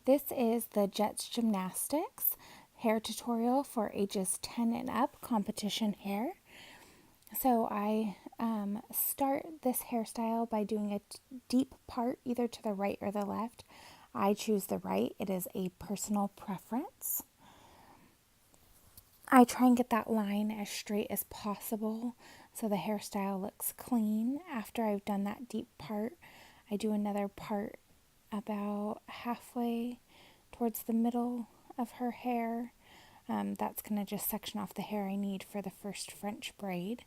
This is the Jets Gymnastics hair tutorial for ages 10 and up competition hair. So I start this hairstyle by doing a deep part either to the right or the left. I choose the right. It is a personal preference. I try and get that line as straight as possible so the hairstyle looks clean. After I've done that deep part, I do another part about halfway towards the middle of her hair. That's going to just section off the hair I need for the first French braid.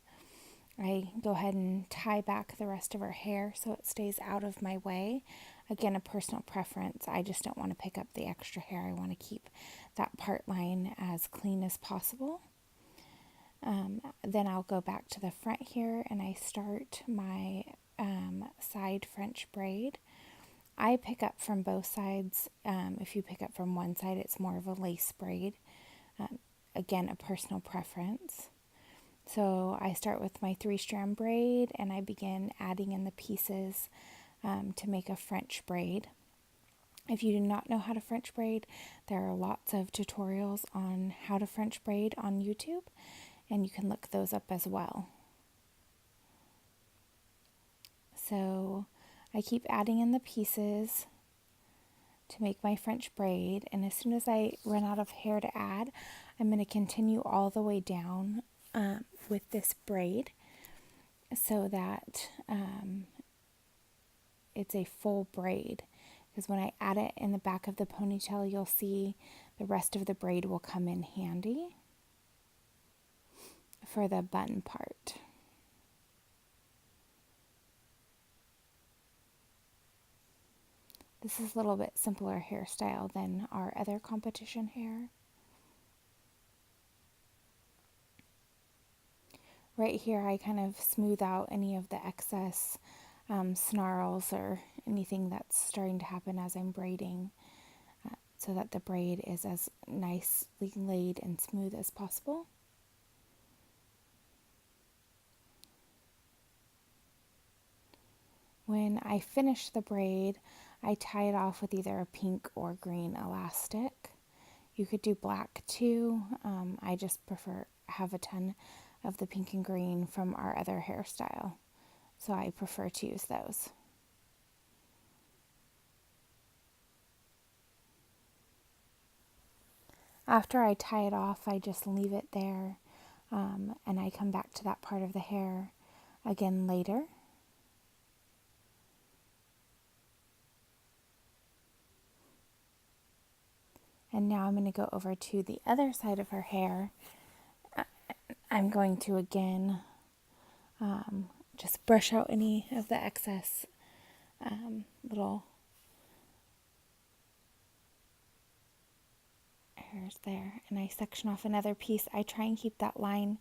I go ahead and tie back the rest of her hair so it stays out of my way. Again, a personal preference. I just don't want to pick up the extra hair. I want to keep that part line as clean as possible. Then I'll go back to the front here and I start my side French braid. I pick up from both sides. If you pick up from one side, it's more of a lace braid. Again, a personal preference. So I start with my 3-strand braid and I begin adding in the pieces to make a French braid. If you do not know how to French braid, there are lots of tutorials on how to French braid on YouTube, and you can look those up as well. So I keep adding in the pieces to make my French braid, and as soon as I run out of hair to add, I'm going to continue all the way down with this braid so that it's a full braid, because when I add it in the back of the ponytail, you'll see the rest of the braid will come in handy for the bun part. This is a little bit simpler hairstyle than our other competition hair. Right here, I kind of smooth out any of the excess snarls or anything that's starting to happen as I'm braiding, so that the braid is as nicely laid and smooth as possible. When I finish the braid, I tie it off with either a pink or green elastic. You could do black too. I just have a ton of the pink and green from our other hairstyle, so I prefer to use those. After I tie it off, I just leave it there, and I come back to that part of the hair again later. And now I'm going to go over to the other side of her hair. I'm going to again just brush out any of the excess little hairs there, and I section off another piece. I try and keep that line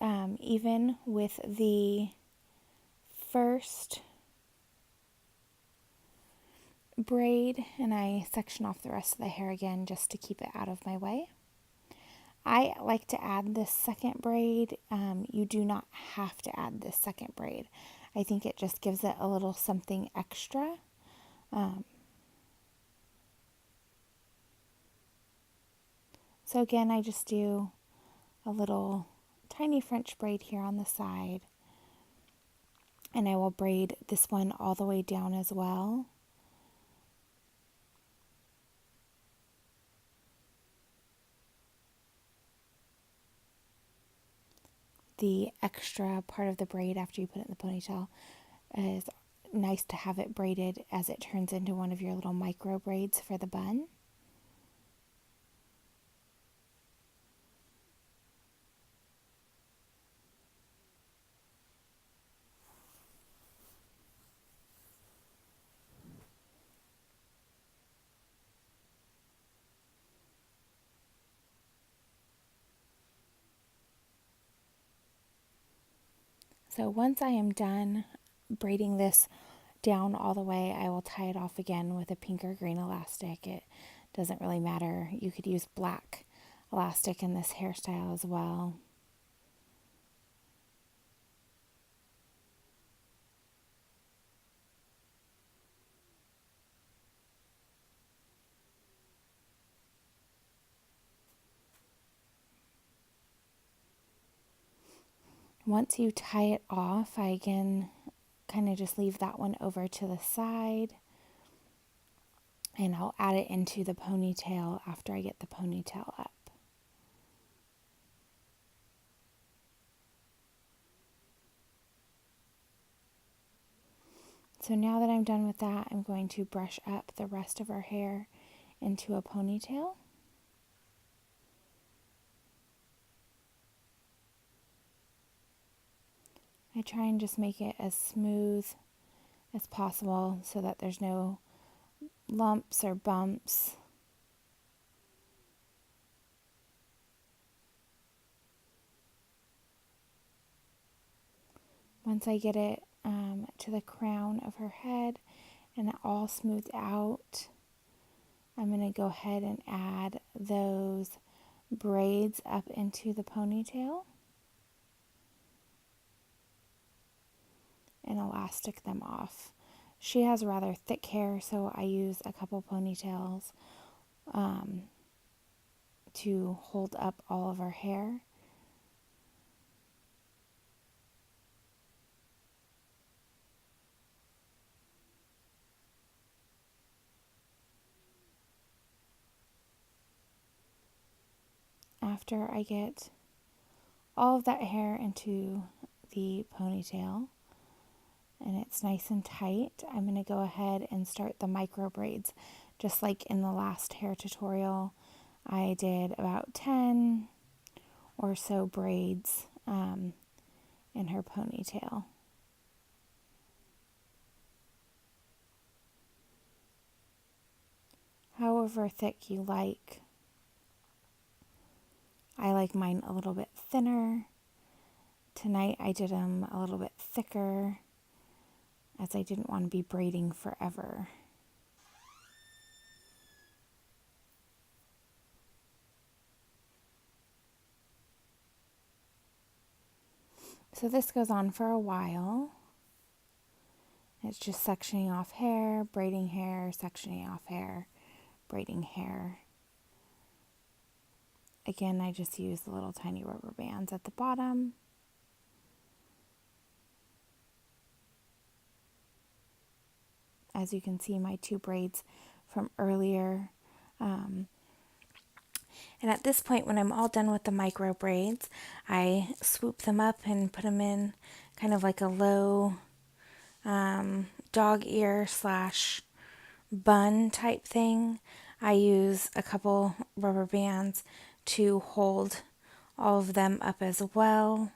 even with the first braid, and I section off the rest of the hair again just to keep it out of my way. I like to add this second braid. You do not have to add this second braid. I think it just gives it a little something extra. So again, I just do a little tiny French braid here on the side, and I will braid this one all the way down as well. The extra part of the braid after you put it in the ponytail is nice to have it braided as it turns into one of your little micro braids for the bun. So once I am done braiding this down all the way, I will tie it off again with a pink or green elastic. It doesn't really matter. You could use black elastic in this hairstyle as well. Once you tie it off, I again kind of just leave that one over to the side, and I'll add it into the ponytail after I get the ponytail up. So now that I'm done with that, I'm going to brush up the rest of our hair into a ponytail. I try and just make it as smooth as possible so that there's no lumps or bumps. Once I get it to the crown of her head and it all smoothed out, I'm going to go ahead and add those braids up into the ponytail and elastic them off. She has rather thick hair, so I use a couple ponytails to hold up all of her hair. After I get all of that hair into the ponytail and it's nice and tight, I'm going to go ahead and start the micro braids. Just like in the last hair tutorial, I did about 10 or so braids in her ponytail. However thick you like. I like mine a little bit thinner. Tonight I did them a little bit thicker as I didn't want to be braiding forever. So this goes on for a while. It's just sectioning off hair, braiding hair, sectioning off hair, braiding hair. Again, I just use the little tiny rubber bands at the bottom. As you can see, my two braids from earlier. And at this point, when I'm all done with the micro braids, I swoop them up and put them in kind of like a low dog ear slash bun type thing. I use a couple rubber bands to hold all of them up as well.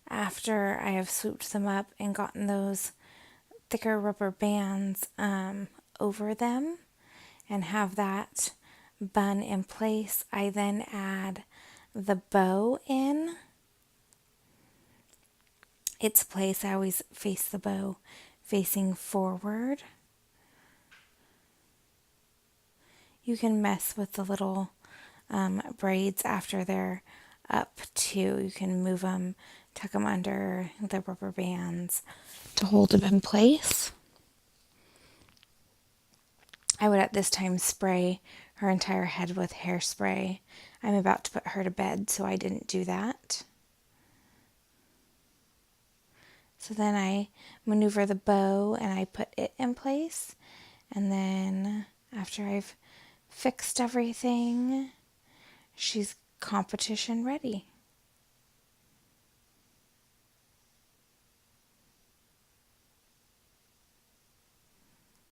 After I have swooped them up and gotten those thicker rubber bands over them and have that bun in place, I then add the bow in its place. I always face the bow facing forward. You can mess with the little braids after they're up too. You can move them, tuck them under the rubber bands to hold them in place. I would at this time spray her entire head with hairspray. I'm about to put her to bed, so I didn't do that. So then I maneuver the bow and I put it in place. And then after I've fixed everything, she's competition ready.